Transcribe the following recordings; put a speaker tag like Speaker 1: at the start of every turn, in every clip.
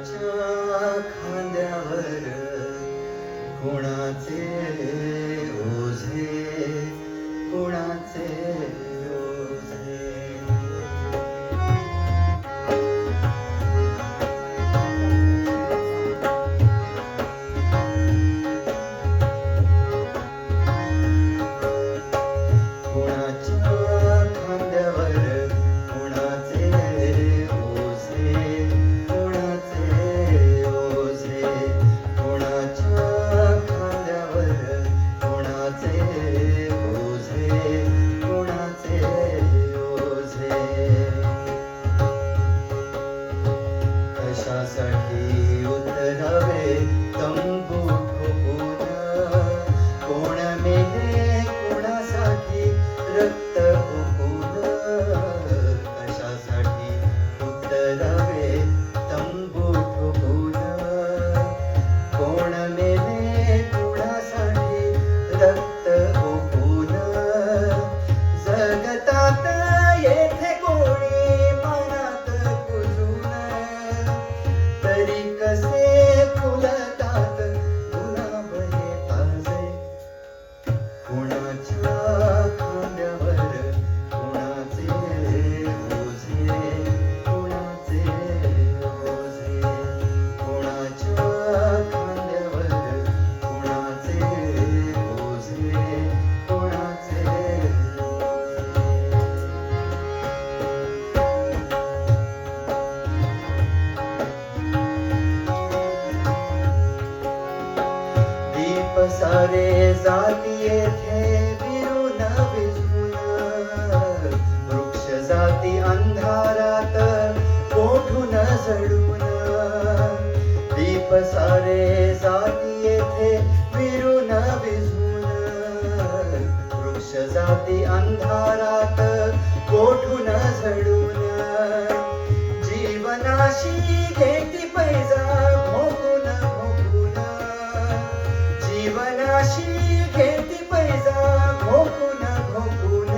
Speaker 1: कोणाच्या खांद्यावर कोणाचे ओझे, कोणाचे ओझे. कोणाच्या खांद्यावर कोणाचे ओझे, कोणाचे ओझे. कोणाच्या खांद्यावर कोणाचे ओझे, कोणाचे ओझे. कशासाठी उतरावे तंबू ठोकून, कोण मेले कोणासाठी रक्त ओकून. कशासाठी उतरावे तंबू ठोकून, कोण मेले कोणासाठी रक्त ओकून. जगतात येथे कोणी मनात कुजून, तरी कसे फुलतात गुलाबहे ताजे. कोणाच्या खांद्यावर कोणाचे ओझे, कोणाचे ओझे. कोणाच्या खांद्यावर कोणाचे ओझे, कोणाचे ओझे. दीप सारे जाती येथे विरून विझून, वृक्ष जाती अंधारात कोठून जळून. दीप सारे जाती येथे विरून विझून, वृक्ष जाती अंधारात कोठून जळून. जीवनाशी घेती पैजा भोगून भोगून, जीवनाशी घेती पैजा भोगून भोगून.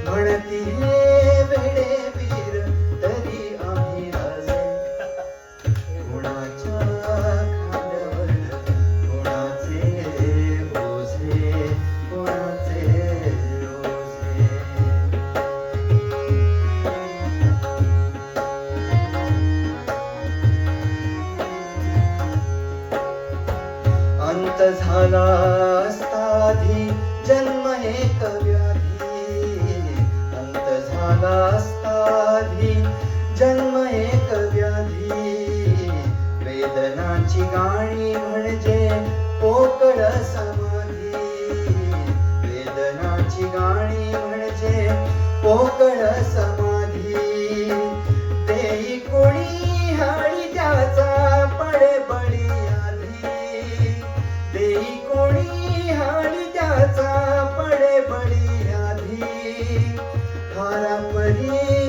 Speaker 1: म्हणती हे वेडे वीर तरी आम्ही राजे. कोणाच्या खांद्यावर कोणाचे ओझे, कोणाचे ओझे. अंत झाला असताधी जन्म एक व्याधी. अंत झाला असताधी जन्म एक व्याधी. वेदनाची गाणी म्हणजे पोकळ समाधी. वेदनाची गाणी म्हणजे पोकळ समाधी. देई कोणी हाळी त्याचा पडे बळी आधी. देई कोणी हाळी त्याचा पडे बळी आधी. हारापरी